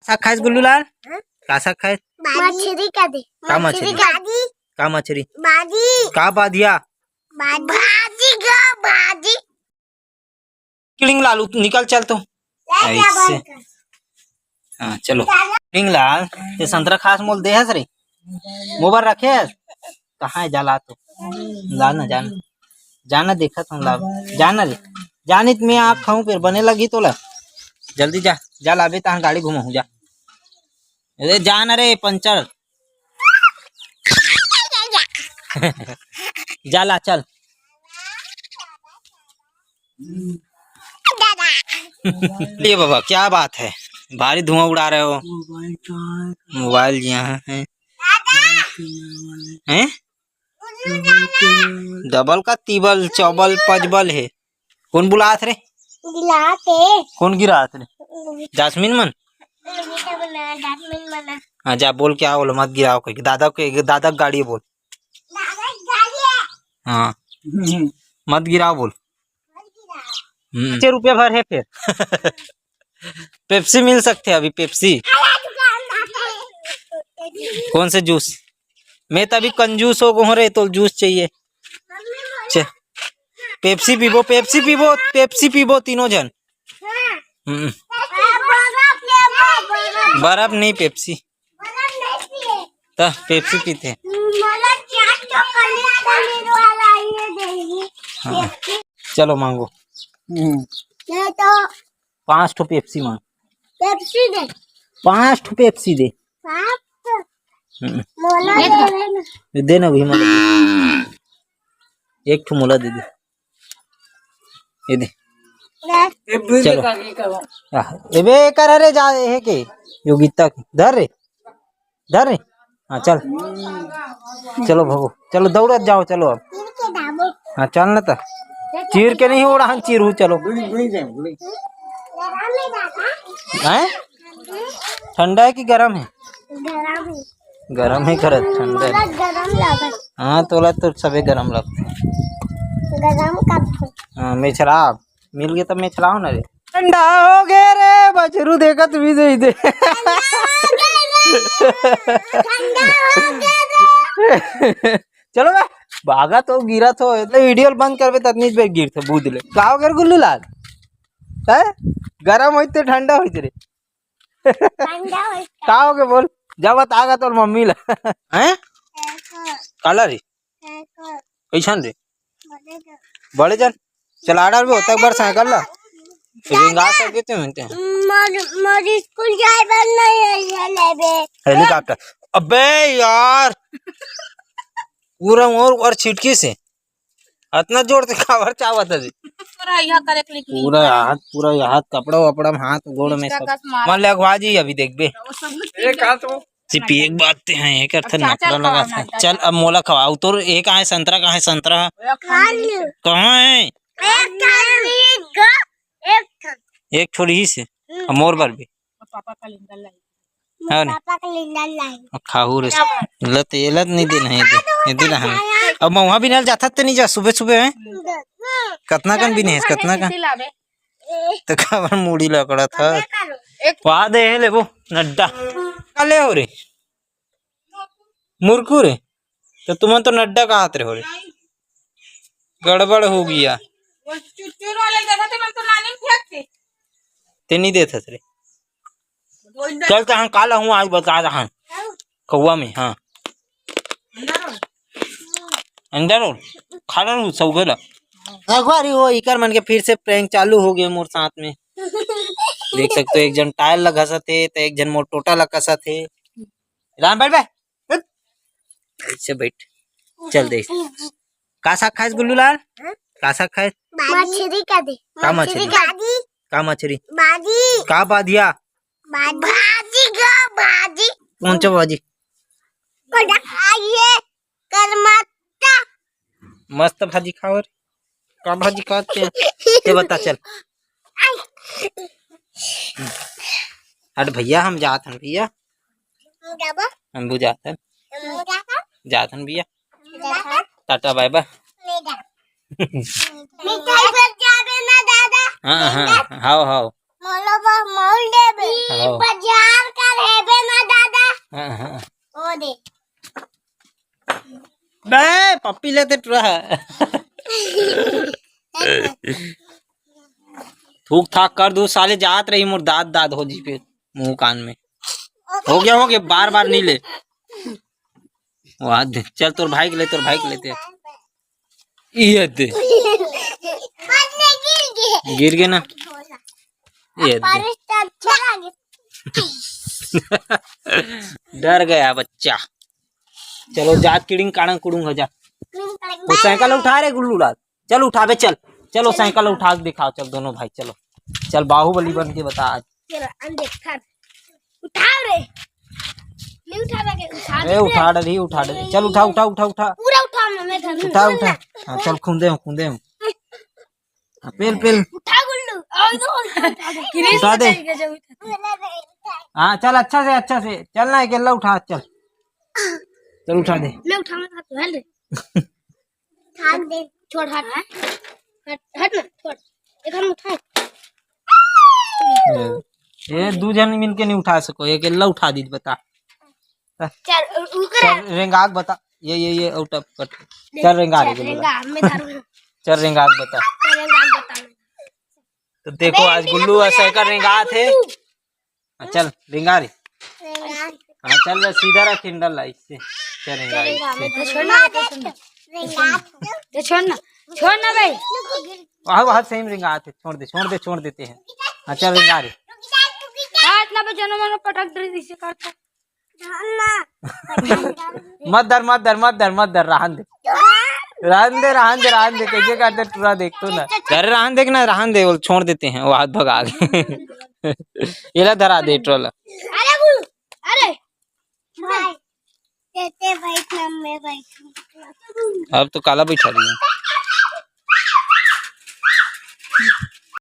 शाक खाए गुल्लू लाल? का शाक खाए? मछली का दे। का मछली? का मछली? भाजी का बाधिया? भाजी का भाजी। किलिंग लालू निकल चल तो ऐसे। हाँ चलो किलिंग लाल ये संतरा खास मोल दे हस रे मोबाइल रखे हस कहाँ है जाला तो ला ना जाना जाना देखा तुम ला जाना रे जानित मैं आँख खाऊं फिर बने लगी तो ला जल्दी जा जा लाबे तहाँ गाड़ी घुमाऊं जा अरे जाना रे पंचर जा ला चल ये बाबा क्या बात है भारी धुआं उड़ा रहे हो मोबाइल यहाँ है हैं डबल का तीबल चौबल पजबल है कौन बुलात रे कौन गिरात रे जास्मीन मन हाँ जा बोल क्या बोलो मत गिराओ कोई दादा गाड़ी बोल हाँ मत गिराओ बोल 6 रुपया भर है फिर पेप्सी मिल सकते हैं अभी पेप्सी कौन से जूस मैं तो अभी कंजूस हो रहे तो जूस चाहिए पेप्सी पीबो तीनों जन बर्फ नहीं पेप्सी तो पेप्सी पीते हाँ। चलो मांगो 5 ठो पेप्सी मांग पेप्सी दे 5 ठो पेप्सी दे दे ना भीमा एक ठो मोला दे दे ये दे चलो एबे कर रे जा है के योगिता की धर रे हाँ चल चलो भगो चलो दौड़त जाओ चलो अब हाँ चल ना तो चीर के नहीं उड़ा हम चीर हूँ चलो हैं ठंडा है कि गरम है गरम है कर ठंडा है हाँ तोला तो सबे गरम लगता हाँ मैं शराब मिल गया तब मैं चलाऊ ना रे ठंडा हो गया रे बचरू देखा तू भी दे दे चलो बा भागा तो गिरा तो वीडियो बंद करबे ततनी बेर गिर थे बूद ले का हो गया गुल्लू लाल है गरम होते ठंडा होते रे का हो गया बोल जब आगा तो मम्मी ला हैं काला रे कैसन रे बड़े जन चलाड़ा भी होता एक बार साइकिल ला रिंगा सके थे मिलते हैं मोरी स्कूल जाए बन नहीं है लेबे हेलीकॉप्टर अबे यार पूरा मोर और छिटकी से इतना जोर से कावर चावत है पूरा हाथ कपड़ा वपड़ा हाथ गोड़ में सब मन लगवा जी अभी देख बे सिर्फ एक बात हैं एक अर्थ नखरा लगा था चल अब मोला खवाओ तो एक आए संतरा कहाँ है एक छोड़ी ही से मोर बर भी खाहू रे लत नहीं देना है दे रहा है अब मैं वहाँ भी नल जाता तो नहीं जा सुबह है कतना कन भी नहीं कतना कन तो खबर मूड़ी लकड़ा था वहाँ दे ले वो नड्डा ले हो रे मुर्खू रे तो तुम तो नड्डा का हाथ रे हो रे गड़बड़ हो गया ते नहीं देता रे चल तो हाँ काला हूँ आज बता रहा कौआ में हाँ अंदर हो खाना हूँ सब गला अखबारी हो इकर मन के फिर से प्रैंक चालू हो गए मोर साथ में देख सकते हो एक जन टायर लगा सा थे तो एक जन मोर टोटा लगा सा थे राम बैठ ऐसे बैठ चल देख का साग खाए गुल्लू लाल का साग खाए मछली का दे का मछली का मछली भाजी का बाधिया भाजी का भाजी कौन सा भाजी ये करमत्ता मस्त भाजी खाओ का भाजी खाते ये बता चल अरे भैया हम जात हन भैया हम बुझाते जात हन भैया टाटा बाय बाय मिठाई पर जाबे ना दादा हाँ हाँ हाओ मोल देबे बाजार का बे पप्पी लेते टूरा थूक थाक कर दो साले जात रही मोर दाद दाद हो जी पे मुंह कान में हो गया बार बार नहीं ले वहां दे चल तोर भाई के लेते ये दे गिर गए ना ये दे डर गया बच्चा चलो जात किड़िंग काड़ंग कुड़ुंग हो जा वो साइकिल उठा रे गुल्लू रात चल उठा बे चलो साइकिल उठा के दिखाओ चल दोनों भाई चल बाहुबली बन के बता आज उठा रे नहीं उठा दे चल उठा पूरा उठा मैं उठा हाँ चल खूंदे पेल उठा गुल्लू उठा दे हाँ चल अच्छा से चल ना अकेला उठा चल उठा दे मैं उठा मैं हट दे छोड़ हट ना छोड़ एक हम उठा ये दो जन मिलके नहीं उठा सको अकेला उठा दी बता चल रेंगाग बता ये आउट ऑफ कट चल रेंगाग चल रेंगाग बता तो देखो आज गुल्लू ऐसा कर रेंगा थे चल रेंगा रे हाँ चल सीधा रख किंडल ला इससे चल रेंगा छोड़ ना भाई वहाँ सेम रेंगा थे छोड़ देते हैं हाँ चल रेंगा रे इतना बचनो मनो पटक दे इसे करता मत दर रहन दे कैसे करते पूरा देख तो ना अरे रहन दे छोड़ देते हैं वो हाथ भगा के ये धरा दे ट्रोल अरे भाई मैं बैठूं अब तो काला बैठा रही है